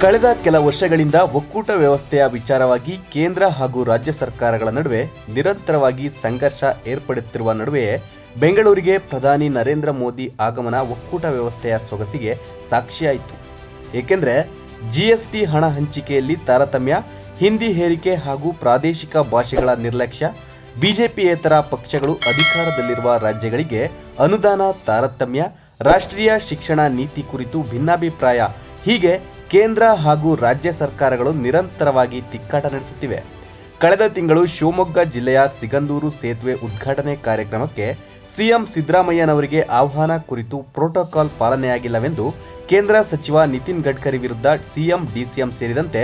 ಕಳೆದ ಕೆಲ ವರ್ಷಗಳಿಂದ ಒಕ್ಕೂಟ ವ್ಯವಸ್ಥೆಯ ವಿಚಾರವಾಗಿ ಕೇಂದ್ರ ಹಾಗೂ ರಾಜ್ಯ ಸರ್ಕಾರಗಳ ನಡುವೆ ನಿರಂತರವಾಗಿ ಸಂಘರ್ಷ ಏರ್ಪಡುತ್ತಿರುವ ನಡುವೆಯೇ ಬೆಂಗಳೂರಿಗೆ ಪ್ರಧಾನಿ ನರೇಂದ್ರ ಮೋದಿ ಆಗಮನ ಒಕ್ಕೂಟ ವ್ಯವಸ್ಥೆಯ ಸೊಗಸಿಗೆ ಸಾಕ್ಷಿಯಾಯಿತು. ಏಕೆಂದರೆ ಜಿಎಸ್ಟಿ ಹಣ ಹಂಚಿಕೆಯಲ್ಲಿ ತಾರತಮ್ಯ, ಹಿಂದಿ ಹೇರಿಕೆ ಹಾಗೂ ಪ್ರಾದೇಶಿಕ ಭಾಷೆಗಳ ನಿರ್ಲಕ್ಷ್ಯ, ಬಿಜೆಪಿಯೇತರ ಪಕ್ಷಗಳು ಅಧಿಕಾರದಲ್ಲಿರುವ ರಾಜ್ಯಗಳಿಗೆ ಅನುದಾನ ತಾರತಮ್ಯ, ರಾಷ್ಟ್ರೀಯ ಶಿಕ್ಷಣ ನೀತಿ ಕುರಿತು ಭಿನ್ನಾಭಿಪ್ರಾಯ ಹೀಗೆ ಕೇಂದ್ರ ಹಾಗೂ ರಾಜ್ಯ ಸರ್ಕಾರಗಳು ನಿರಂತರವಾಗಿ ತಿಕ್ಕಾಟ ನಡೆಸುತ್ತಿವೆ. ಕಳೆದ ತಿಂಗಳು ಶಿವಮೊಗ್ಗ ಜಿಲ್ಲೆಯ ಸಿಗಂದೂರು ಸೇತುವೆ ಉದ್ಘಾಟನೆ ಕಾರ್ಯಕ್ರಮಕ್ಕೆ ಸಿಎಂ ಸಿದ್ದರಾಮಯ್ಯನವರಿಗೆ ಆಹ್ವಾನ ಕುರಿತು ಪ್ರೋಟೋಕಾಲ್ ಪಾಲನೆಯಾಗಿಲ್ಲವೆಂದು ಕೇಂದ್ರ ಸಚಿವ ನಿತಿನ್ ಗಡ್ಕರಿ ವಿರುದ್ಧ ಸಿಎಂ, ಡಿಸಿಎಂ ಸೇರಿದಂತೆ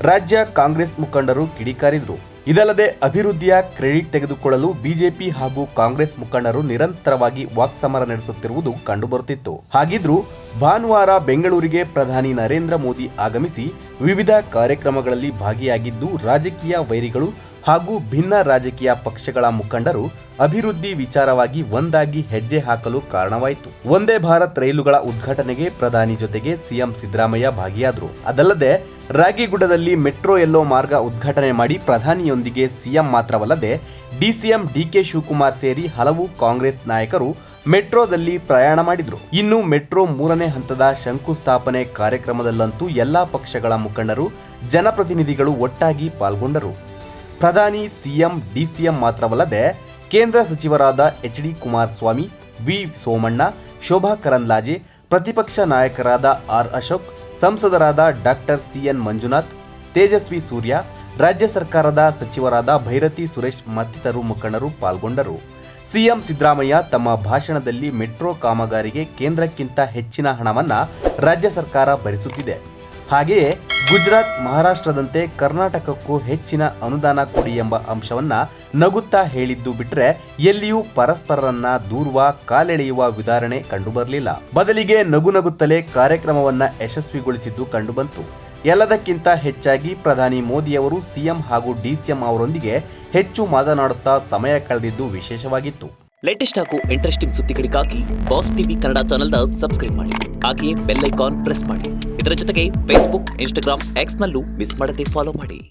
ರಾಜ್ಯ ಕಾಂಗ್ರೆಸ್ ಮುಖಂಡರು ಕಿಡಿಕಾರಿದರು. ಇದಲ್ಲದೆ ಅಭಿವೃದ್ಧಿಯ ಕ್ರೆಡಿಟ್ ತೆಗೆದುಕೊಳ್ಳಲು ಬಿಜೆಪಿ ಹಾಗೂ ಕಾಂಗ್ರೆಸ್ ಮುಖಂಡರು ನಿರಂತರವಾಗಿ ವಾಕ್ಸಮರ ನಡೆಸುತ್ತಿರುವುದು ಕಂಡುಬರುತ್ತಿತ್ತು. ಹಾಗಿದ್ರೂ ಭಾನುವಾರ ಬೆಂಗಳೂರಿಗೆ ಪ್ರಧಾನಿ ನರೇಂದ್ರ ಮೋದಿ ಆಗಮಿಸಿ ವಿವಿಧ ಕಾರ್ಯಕ್ರಮಗಳಲ್ಲಿ ಭಾಗಿಯಾಗಿದ್ದು, ರಾಜಕೀಯ ವೈರಿಗಳು ಹಾಗೂ ಭಿನ್ನ ರಾಜಕೀಯ ಪಕ್ಷಗಳ ಮುಖಂಡರು ಅಭಿವೃದ್ಧಿ ವಿಚಾರವಾಗಿ ಒಂದಾಗಿ ಹೆಜ್ಜೆ ಹಾಕಲು ಕಾರಣವಾಯಿತು. ವಂದೇ ಭಾರತ್ ರೈಲುಗಳ ಉದ್ಘಾಟನೆಗೆ ಪ್ರಧಾನಿ ಜೊತೆಗೆ ಸಿಎಂ ಸಿದ್ದರಾಮಯ್ಯ ಭಾಗಿಯಾದರು. ಅದಲ್ಲದೆ ರಾಗಿಗುಡದಲ್ಲಿ ಮೆಟ್ರೋ ಎಲ್ಲೋ ಮಾರ್ಗ ಉದ್ಘಾಟನೆ ಮಾಡಿ ಪ್ರಧಾನಿಯೊಂದಿಗೆ ಸಿಎಂ ಮಾತ್ರವಲ್ಲದೆ ಡಿಸಿಎಂ ಡಿಕೆ ಶಿವಕುಮಾರ್ ಸೇರಿ ಹಲವು ಕಾಂಗ್ರೆಸ್ ನಾಯಕರು ಮೆಟ್ರೋದಲ್ಲಿ ಪ್ರಯಾಣ ಮಾಡಿದ್ರು. ಇನ್ನು ಮೆಟ್ರೋ 3ನೇ ಹಂತದ ಶಂಕುಸ್ಥಾಪನೆ ಕಾರ್ಯಕ್ರಮದಲ್ಲಂತೂ ಎಲ್ಲಾ ಪಕ್ಷಗಳ ಮುಖಂಡರು, ಜನಪ್ರತಿನಿಧಿಗಳು ಒಟ್ಟಾಗಿ ಪಾಲ್ಗೊಂಡರು. ಪ್ರಧಾನಿ, ಸಿಎಂ, ಡಿಸಿಎಂ ಮಾತ್ರವಲ್ಲದೆ ಕೇಂದ್ರ ಸಚಿವರಾದ ಎಚ್.ಡಿ. ಕುಮಾರಸ್ವಾಮಿ, ವಿ. ಸೋಮಣ್ಣ, ಶೋಭಾ ಕರಂದ್ಲಾಜೆ, ಪ್ರತಿಪಕ್ಷ ನಾಯಕರಾದ ಆರ್. ಅಶೋಕ್, ಸಂಸದರಾದ ಡಾಕ್ಟರ್ ಸಿ.ಎನ್. ಮಂಜುನಾಥ್, ತೇಜಸ್ವಿ ಸೂರ್ಯ, ರಾಜ್ಯ ಸರ್ಕಾರದ ಸಚಿವರಾದ ಭೈರತಿ ಸುರೇಶ್ ಮತ್ತಿತರರು ಮುಖಂಡರು ಪಾಲ್ಗೊಂಡರು. ಸಿಎಂ ಸಿದ್ದರಾಮಯ್ಯ ತಮ್ಮ ಭಾಷಣದಲ್ಲಿ ಮೆಟ್ರೋ ಕಾಮಗಾರಿಗೆ ಕೇಂದ್ರಕ್ಕಿಂತ ಹೆಚ್ಚಿನ ಹಣವನ್ನು ರಾಜ್ಯ ಸರ್ಕಾರ ಭರಿಸುತ್ತಿದೆ, ಹಾಗೆಯೇ ಗುಜರಾತ್, ಮಹಾರಾಷ್ಟ್ರದಂತೆ ಕರ್ನಾಟಕಕ್ಕೂ ಹೆಚ್ಚಿನ ಅನುದಾನ ಕೊಡಿ ಎಂಬ ಅಂಶವನ್ನ ನಗುತ್ತಾ ಹೇಳಿದ್ದು ಬಿಟ್ಟರೆ ಎಲ್ಲಿಯೂ ಪರಸ್ಪರರನ್ನ ದೂರುವ, ಕಾಲೆಳೆಯುವ ವಿಧಾರಣೆ ಕಂಡುಬರಲಿಲ್ಲ. ಬದಲಿಗೆ ನಗುನಗುತ್ತಲೇ ಕಾರ್ಯಕ್ರಮವನ್ನ ಯಶಸ್ವಿಗೊಳಿಸಿದ್ದು ಕಂಡುಬಂತು. ಎಲ್ಲದಕ್ಕಿಂತ ಹೆಚ್ಚಾಗಿ ಪ್ರಧಾನಿ ಮೋದಿಯವರು ಸಿಎಂ ಹಾಗೂ ಡಿಸಿಎಂ ಅವರೊಂದಿಗೆ ಹೆಚ್ಚು ಮಾತನಾಡುತ್ತಾ ಸಮಯ ಕಳೆದಿದ್ದು ವಿಶೇಷವಾಗಿತ್ತು. ಲೇಟೆಸ್ಟ್ ಹಾಗೂ ಇಂಟ್ರೆಸ್ಟಿಂಗ್ ಸುದ್ದಿಗಳಿಗಾಗಿ ಬಾಸ್ ಟಿವಿ ಕನ್ನಡ ಚಾನೆಲ್ನ ಸಬ್ಸ್ಕ್ರೈಬ್ ಮಾಡಿ. ಹಾಗೆಯೇ ಬೆಲ್ ಐಕಾನ್ ಪ್ರೆಸ್ ಮಾಡಿ. ಇದರ ಜೊತೆಗೆ ಫೇಸ್ಬುಕ್, ಇನ್ಸ್ಟಾಗ್ರಾಮ್, ಎಕ್ಸ್ನಲ್ಲೂ ಮಿಸ್ ಮಾಡದೆ ಫಾಲೋ ಮಾಡಿ.